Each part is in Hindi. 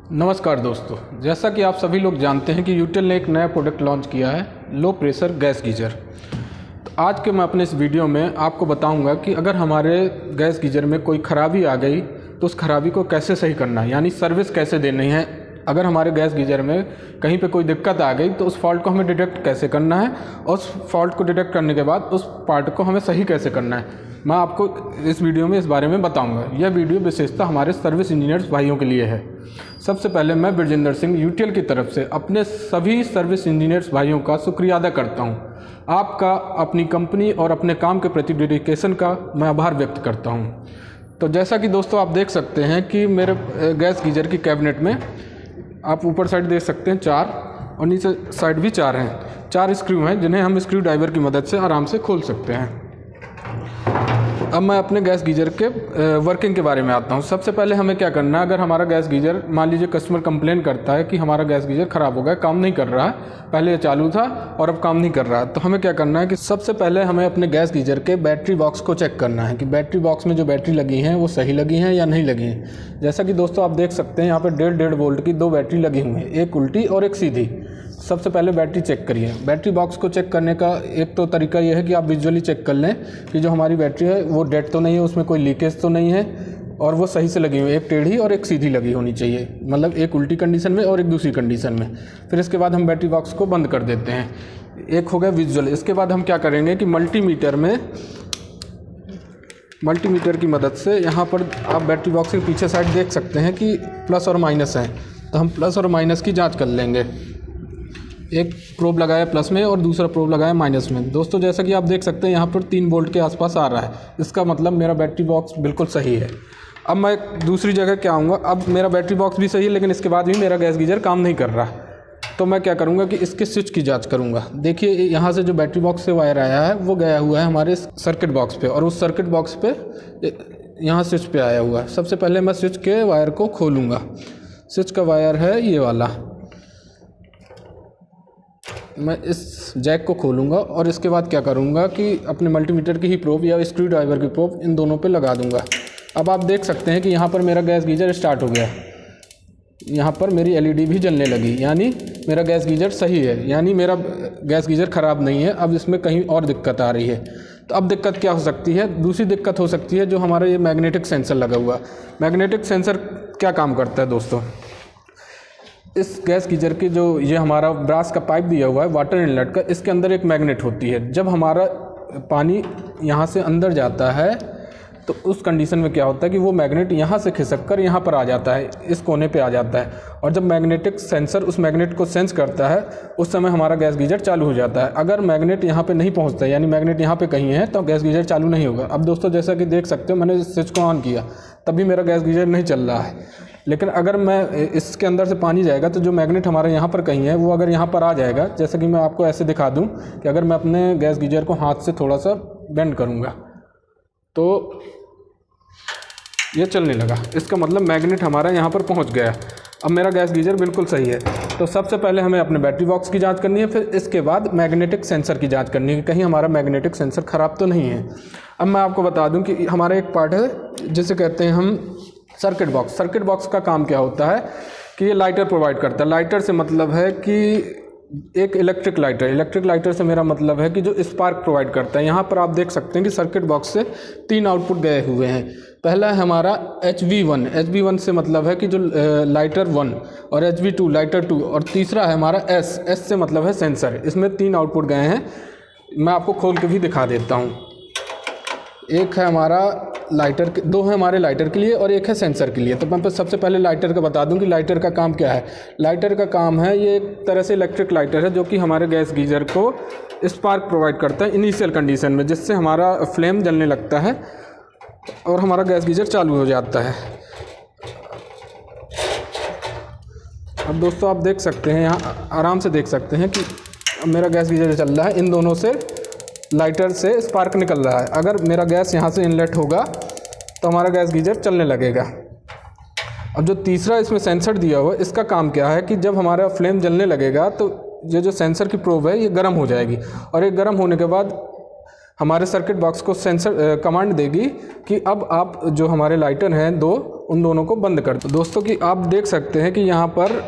नमस्कार दोस्तों, जैसा कि आप सभी लोग जानते हैं कि यूटेल ने एक नया प्रोडक्ट लॉन्च किया है, लो प्रेशर गैस गीजर। तो आज के मैं अपने इस वीडियो में आपको बताऊंगा कि अगर हमारे गैस गीजर में कोई ख़राबी आ गई तो उस खराबी को कैसे सही करना है, यानी सर्विस कैसे देनी है। अगर हमारे गैस गीजर में कहीं पे कोई दिक्कत आ गई तो उस फॉल्ट को हमें डिटेक्ट कैसे करना है और उस फॉल्ट को डिटेक्ट करने के बाद उस पार्ट को हमें सही कैसे करना है, मैं आपको इस वीडियो में इस बारे में बताऊंगा। यह वीडियो विशेषतः हमारे सर्विस इंजीनियर्स भाइयों के लिए है। सबसे पहले मैं ब्रजेंद्र सिंह यूटेल की तरफ से अपने सभी सर्विस इंजीनियर्स भाइयों का शुक्रिया अदा करता हूं। आपका अपनी कंपनी और अपने काम के प्रति डेडिकेशन का मैं आभार व्यक्त करता हूं। तो जैसा कि दोस्तों आप देख सकते हैं कि मेरे गैस गीजर की कैबिनेट में आप ऊपर साइड देख सकते हैं 4 और नीचे साइड भी 4 हैं। 4 स्क्रू हैं जिन्हें हम स्क्रू ड्राइवर की मदद से आराम से खोल सकते हैं। अब मैं अपने गैस गीजर के वर्किंग के बारे में आता हूँ। सबसे पहले हमें क्या करना है, अगर हमारा गैस गीजर, मान लीजिए कस्टमर कंप्लेन करता है कि हमारा गैस गीजर ख़राब हो गया, काम नहीं कर रहा है, पहले ये चालू था और अब काम नहीं कर रहा है, तो हमें क्या करना है कि सबसे पहले हमें अपने गैस गीजर के बैटरी बॉक्स को चेक करना है कि बैटरी बॉक्स में जो बैटरी लगी हैं वो सही लगी हैं या नहीं लगी हैं। जैसा कि दोस्तों आप देख सकते हैं यहाँ पर 1.5 वोल्ट की 2 बैटरी लगी हुई हैं, एक उल्टी और एक सीधी। सबसे पहले बैटरी चेक करिए। बैटरी बॉक्स को चेक करने का एक तो तरीका यह है कि आप विजुअली चेक कर लें कि जो हमारी बैटरी है वो डेड तो नहीं है, उसमें कोई लीकेज तो नहीं है और वो सही से लगी हुई है। एक टेढ़ी और एक सीधी लगी होनी चाहिए, मतलब एक उल्टी कंडीशन में और एक दूसरी कंडीशन में। फिर इसके बाद हम बैटरी बॉक्स को बंद कर देते हैं। एक हो गया विजुअल। इसके बाद हम क्या करेंगे कि मल्टीमीटर की मदद से यहाँ पर आप बैटरी बॉक्स के पीछे साइड देख सकते हैं कि प्लस और माइनस है, तो हम प्लस और माइनस की जाँच कर लेंगे। एक प्रोब लगाया प्लस में और दूसरा प्रोब लगाया माइनस में। दोस्तों जैसा कि आप देख सकते हैं यहाँ पर 3 वोल्ट के आसपास आ रहा है, इसका मतलब मेरा बैटरी बॉक्स बिल्कुल सही है। अब मैं दूसरी जगह क्या आऊँगा, अब मेरा बैटरी बॉक्स भी सही है लेकिन इसके बाद भी मेरा गैस गीजर काम नहीं कर रहा, तो मैं क्या करूँगा कि इसके स्विच की जाँच करूँगा। देखिए यहाँ से जो बैटरी बॉक्स से वायर आया है वो गया हुआ है हमारे सर्किट बॉक्स पे और उस सर्किट बॉक्स पे यहाँ स्विच पे आया हुआ है। सबसे पहले मैं स्विच के वायर को खोलूँगा। स्विच का वायर है ये वाला, मैं इस जैक को खोलूँगा और इसके बाद क्या करूँगा कि अपने मल्टीमीटर की ही प्रोब या स्क्रू ड्राइवर की प्रोब इन दोनों पे लगा दूँगा। अब आप देख सकते हैं कि यहाँ पर मेरा गैस गीजर स्टार्ट हो गया, यहाँ पर मेरी एलईडी भी जलने लगी, यानी मेरा गैस गीजर सही है, यानी मेरा गैस गीजर ख़राब नहीं है। अब इसमें कहीं और दिक्कत आ रही है, तो अब दिक्कत क्या हो सकती है, दूसरी दिक्कत हो सकती है जो हमारा ये मैग्नेटिक सेंसर लगा हुआ। मैग्नेटिक सेंसर क्या काम करता है दोस्तों, इस गैस गीजर की जो ये हमारा ब्रास का पाइप दिया हुआ है वाटर इनलेट का, इसके अंदर एक मैग्नेट होती है। जब हमारा पानी यहाँ से अंदर जाता है तो उस कंडीशन में क्या होता है कि वो मैग्नेट यहाँ से खिसक कर यहाँ पर आ जाता है, इस कोने पे आ जाता है, और जब मैग्नेटिक सेंसर उस मैग्नेट को सेंस करता है उस समय हमारा गैस गीजर चालू हो जाता है। अगर मैग्नेट यहाँ पे नहीं पहुँचता, यानी मैग्नेट यहाँ पे कहीं है, तो गैस गीजर चालू नहीं होगा। अब दोस्तों जैसा कि देख सकते हो मैंने स्विच को ऑन किया तभी मेरा गैस गीजर नहीं चल रहा है, लेकिन अगर मैं इसके अंदर से पानी जाएगा तो जो मैग्नेट हमारे यहाँ पर कहीं है वो अगर यहाँ पर आ जाएगा, जैसे कि मैं आपको ऐसे दिखा दूँ कि अगर मैं अपने गैस गीजर को हाथ से थोड़ा सा बेंड करूँगा तो ये चलने लगा, इसका मतलब मैग्नेट हमारा यहाँ पर पहुँच गया। अब मेरा गैस गीजर बिल्कुल सही है। तो सबसे पहले हमें अपने बैटरी बॉक्स की जांच करनी है, फिर इसके बाद मैग्नेटिक सेंसर की जांच करनी है कि कहीं हमारा मैग्नेटिक सेंसर ख़राब तो नहीं है। अब मैं आपको बता दूं कि हमारा एक पार्ट है जिसे कहते हैं हम सर्किट बॉक्स। सर्किट बॉक्स का काम क्या होता है कि ये लाइटर प्रोवाइड करता है। लाइटर से मतलब है कि एक इलेक्ट्रिक लाइटर, इलेक्ट्रिक लाइटर से मेरा मतलब है कि जो स्पार्क प्रोवाइड करता है। यहाँ पर आप देख सकते हैं कि सर्किट बॉक्स से 3 आउटपुट गए हुए हैं। पहला है हमारा HV1, HV1 से मतलब है कि जो लाइटर 1, और HV2 लाइटर 2, और तीसरा है हमारा S से मतलब है सेंसर। इसमें 3 आउटपुट गए हैं, मैं आपको खोल के भी दिखा देता हूँ। एक है हमारा लाइटर के, 2 है हमारे लाइटर के लिए और एक है सेंसर के लिए। तो मैं सबसे पहले लाइटर का बता दूं कि लाइटर का काम क्या है। लाइटर का काम है, ये एक तरह से इलेक्ट्रिक लाइटर है जो कि हमारे गैस गीजर को स्पार्क प्रोवाइड करता है इनिशियल कंडीशन में, जिससे हमारा फ्लेम जलने लगता है और हमारा गैस गीजर चालू हो जाता है। अब दोस्तों आप देख सकते हैं, यहाँ आराम से देख सकते हैं कि मेरा गैस गीजर चल रहा है, इन दोनों से लाइटर से स्पार्क निकल रहा है। अगर मेरा गैस यहाँ से इनलेट होगा तो हमारा गैस गीजर चलने लगेगा। अब जो तीसरा इसमें सेंसर दिया हुआ है, इसका काम क्या है कि जब हमारा फ्लेम जलने लगेगा तो ये जो सेंसर की प्रोब है ये गर्म हो जाएगी, और ये गर्म होने के बाद हमारे सर्किट बॉक्स को सेंसर कमांड देगी कि अब आप जो हमारे लाइटर हैं 2 उन दोनों को बंद कर दो। दोस्तों कि आप देख सकते हैं कि यहाँ पर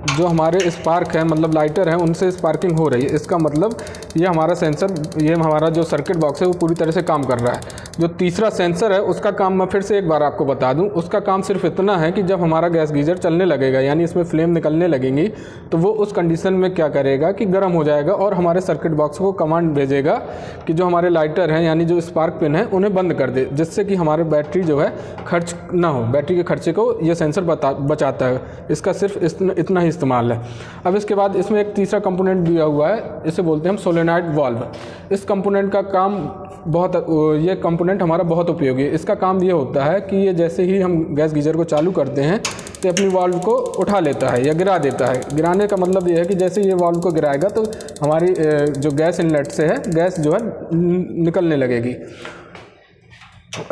जो हमारे स्पार्क है मतलब लाइटर है उनसे स्पार्किंग हो रही है। इसका मतलब ये हमारा सेंसर, ये हमारा जो सर्किट बॉक्स है वो पूरी तरह से काम कर रहा है। जो तीसरा सेंसर है उसका काम मैं फिर से एक बार आपको बता दूं, उसका काम सिर्फ इतना है कि जब हमारा गैस गीज़र चलने लगेगा यानी इसमें फ्लेम निकलने लगेंगी तो वो उस कंडीशन में क्या करेगा कि गर्म हो जाएगा और हमारे सर्किट बॉक्स को कमांड भेजेगा कि जो हमारे लाइटर हैं यानी जो स्पार्क पिन है उन्हें बंद कर दे, जिससे कि हमारे बैटरी जो है खर्च ना हो। बैटरी के खर्चे को ये सेंसर बचाता है। इसका सिर्फ इतना ही इस्तेमाल है। अब इसके बाद इसमें एक तीसरा कंपोनेंट दिया हुआ है, इसे बोलते हैं हम सोलेनॉइड वाल्व। इस कंपोनेंट का काम ये कंपोनेंट हमारा बहुत उपयोगी है। इसका काम ये होता है कि ये जैसे ही हम गैस गीज़र को चालू करते हैं तो अपनी वाल्व को उठा लेता है या गिरा देता है। गिराने का मतलब ये है कि जैसे ये वाल्व को गिराएगा तो हमारी जो गैस इनलेट से है गैस जो है निकलने लगेगी।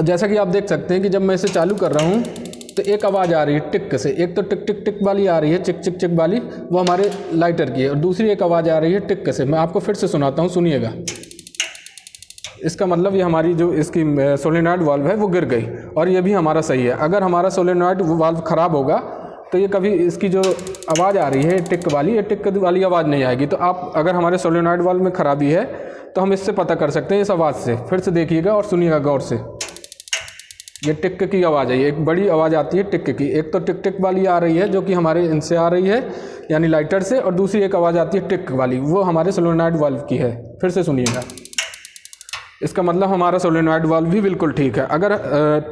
जैसा कि आप देख सकते हैं कि जब मैं इसे चालू कर रहा हूँ तो एक आवाज़ आ रही है टिक से। एक तो टिक टिक टिक वाली आ रही है, चिक चिक चिक वाली, वो हमारे लाइटर की है, और दूसरी एक आवाज़ आ रही है टिक से। मैं आपको फिर से सुनाता हूँ, सुनिएगा। इसका मतलब ये हमारी जो इसकी सोलेनॉइड वाल्व है वो गिर गई, और ये भी हमारा सही है। अगर हमारा सोलेनॉइड वाल्व ख़राब होगा तो ये कभी इसकी जो आवाज़ आ रही है टिक वाली, ये टिक वाली आवाज़ नहीं आएगी। तो आप अगर हमारे सोलेनॉइड वाल्व में ख़राबी है तो हम इससे पता कर सकते हैं, इस आवाज़ से। फिर से देखिएगा और सुनिएगा गौर से। ये टिक की आवाज़ है, एक बड़ी आवाज़ आती है टिक की। एक तो टिक टिक वाली आ रही है जो कि हमारे इनसे आ रही है यानी लाइटर से, और दूसरी एक आवाज़ आती है टिक वाली, वो हमारे सोलेनॉइड वाल्व की है। फिर से सुनिएगा। इसका मतलब हमारा सोलेनॉइड वाल्व भी बिल्कुल ठीक है। अगर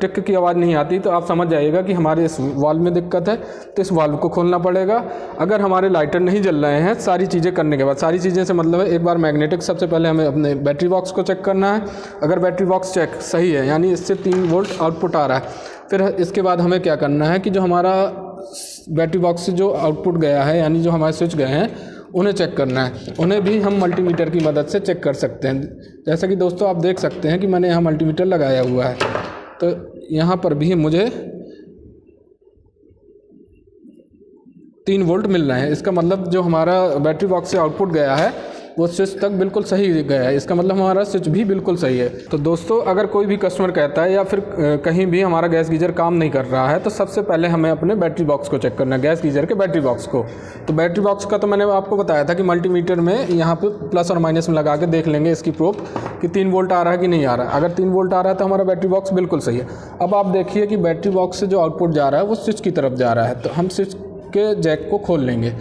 टिक की आवाज़ नहीं आती तो आप समझ जाइएगा कि हमारे इस वाल्व में दिक्कत है, तो इस वाल्व को खोलना पड़ेगा। अगर हमारे लाइटर नहीं जल रहे हैं सारी चीज़ें करने के बाद, सारी चीज़ें से मतलब है एक बार मैग्नेटिक, सबसे पहले हमें अपने बैटरी बॉक्स को चेक करना है। अगर बैटरी बॉक्स चेक सही है यानी इससे 3 वोल्ट आउटपुट आ रहा है, फिर इसके बाद हमें क्या करना है कि जो हमारा बैटरी बॉक्स से जो आउटपुट गया है यानी जो हमारे स्विच गए हैं उन्हें चेक करना है। उन्हें भी हम मल्टीमीटर की मदद से चेक कर सकते हैं। जैसा कि दोस्तों आप देख सकते हैं कि मैंने यहाँ मल्टीमीटर लगाया हुआ है, तो यहाँ पर भी मुझे 3 वोल्ट मिल रहे हैं। इसका मतलब जो हमारा बैटरी बॉक्स से आउटपुट गया है वो स्विच तक बिल्कुल सही गया है। इसका मतलब हमारा स्विच भी बिल्कुल सही है। तो दोस्तों अगर कोई भी कस्टमर कहता है या फिर कहीं भी हमारा गैस गीज़र काम नहीं कर रहा है तो सबसे पहले हमें अपने बैटरी बॉक्स को चेक करना है, गैस गीज़र के बैटरी बॉक्स को। तो बैटरी बॉक्स का तो मैंने आपको बताया था कि मल्टीमीटर में यहाँ पे प्लस और माइनस में लगा के देख लेंगे इसकी प्रोब कि 3 वोल्ट आ रहा है कि नहीं आ रहा है। अगर 3 वोल्ट आ रहा है तो हमारा बैटरी बॉक्स बिल्कुल सही है। अब आप देखिए कि बैटरी बॉक्स से जो आउटपुट जा रहा है वो स्विच की तरफ जा रहा है, तो हम स्विच के जैक को खोल लेंगे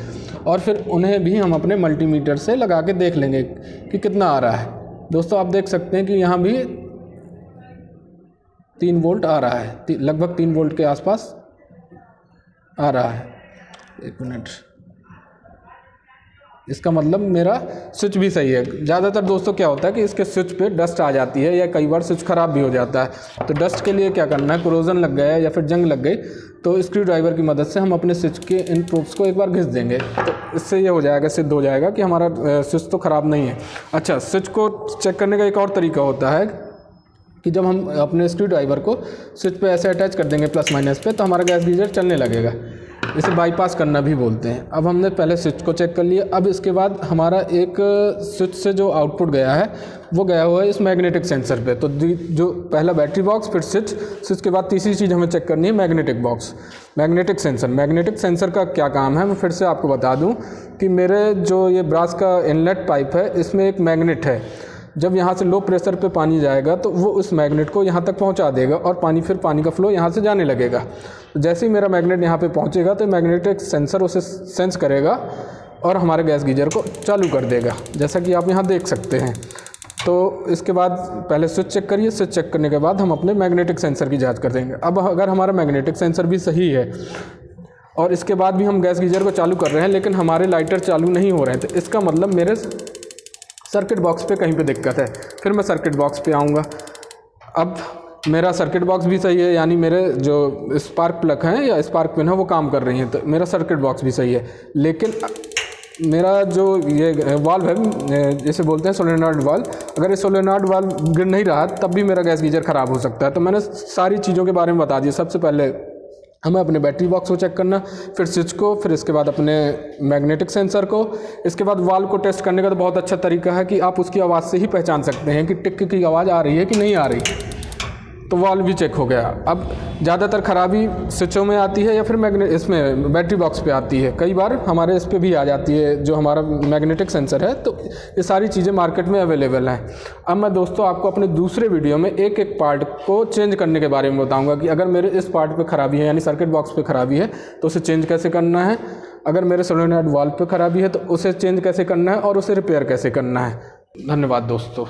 और फिर उन्हें भी हम अपने मल्टीमीटर से लगा के देख लेंगे कि कितना आ रहा है। दोस्तों आप देख सकते हैं कि यहाँ भी 3 वोल्ट आ रहा है, लगभग 3 वोल्ट के आसपास आ रहा है। 1 मिनट, इसका मतलब मेरा स्विच भी सही है। ज़्यादातर दोस्तों क्या होता है कि इसके स्विच पे डस्ट आ जाती है या कई बार स्विच ख़राब भी हो जाता है। तो डस्ट के लिए क्या करना है, कोरोजन लग गया या फिर जंग लग गई तो स्क्रू ड्राइवर की मदद से हम अपने स्विच के इन प्रोब्स को एक बार घिस देंगे, तो इससे ये हो जाएगा, सिद्ध हो जाएगा कि हमारा स्विच तो ख़राब नहीं है। अच्छा, स्विच को चेक करने का एक और तरीका होता है कि जब हम अपने स्क्रू ड्राइवर को स्विच पे ऐसे अटैच कर देंगे प्लस माइनस पे, तो हमारा गैस गीज़र चलने लगेगा। इसे बाईपास करना भी बोलते हैं। अब हमने पहले स्विच को चेक कर लिया। अब इसके बाद हमारा एक स्विच से जो आउटपुट गया है वो गया हुआ है इस मैग्नेटिक सेंसर पे। तो जो पहला बैटरी बॉक्स, फिर स्विच के बाद तीसरी चीज़ हमें चेक करनी है magnetic box, magnetic sensor. Magnetic sensor का क्या काम है मैं फिर से आपको बता दूं कि मेरे जो ये ब्रास का इनलेट पाइप है इसमें एक मैग्नेट है। जब यहाँ से लो प्रेशर पे पानी जाएगा तो वो उस मैग्नेट को यहाँ तक पहुँचा देगा और पानी का फ्लो यहाँ से जाने लगेगा। तो जैसे ही मेरा मैग्नेट यहाँ पे पहुँचेगा तो मैग्नेटिक सेंसर उसे सेंस करेगा और हमारे गैस गीज़र को चालू कर देगा, जैसा कि आप यहाँ देख सकते हैं। तो इसके बाद पहले स्विच चेक करिए, स्विच चेक करने के बाद हम अपने मैग्नेटिक सेंसर की जाँच कर देंगे। अब अगर हमारा मैग्नेटिक सेंसर भी सही है और इसके बाद भी हम गैस गीज़र को चालू कर रहे हैं लेकिन हमारे लाइटर चालू नहीं हो रहे हैं, तो इसका मतलब मेरे सर्किट बॉक्स पे कहीं पे दिक्कत है। फिर मैं सर्किट बॉक्स पे आऊँगा। अब मेरा सर्किट बॉक्स भी सही है यानी मेरे जो स्पार्क प्लग हैं या स्पार्क पिन है वो काम कर रही हैं, तो मेरा सर्किट बॉक्स भी सही है। लेकिन मेरा जो ये वाल्व है, जैसे बोलते हैं सोलेनॉइड वाल्व, अगर ये सोलेनॉइड वाल्व गिर नहीं रहा तब भी मेरा गैस गीज़र ख़राब हो सकता है। तो मैंने सारी चीज़ों के बारे में बता दिया। सबसे पहले हमें अपने बैटरी बॉक्स को चेक करना, फिर स्विच को, फिर इसके बाद अपने मैग्नेटिक सेंसर को। इसके बाद वाल्व को टेस्ट करने का तो बहुत अच्छा तरीका है कि आप उसकी आवाज़ से ही पहचान सकते हैं कि टिक की आवाज़ आ रही है कि नहीं आ रही। तो वाल्व भी चेक हो गया। अब ज़्यादातर ख़राबी स्विचों में आती है या फिर इसमें बैटरी बॉक्स पे आती है, कई बार हमारे इस पे भी आ जाती है जो हमारा मैग्नेटिक सेंसर है। तो ये सारी चीज़ें मार्केट में अवेलेबल हैं। अब मैं दोस्तों आपको अपने दूसरे वीडियो में एक एक पार्ट को चेंज करने के बारे में बताऊँगा कि अगर मेरे इस पार्ट पर ख़राबी है यानी सर्किट बॉक्स पर ख़राबी है तो उसे चेंज कैसे करना है, अगर मेरे सोलेनॉइड वाल्व पे ख़राबी है तो उसे चेंज कैसे करना है और उसे रिपेयर कैसे करना है। धन्यवाद दोस्तों।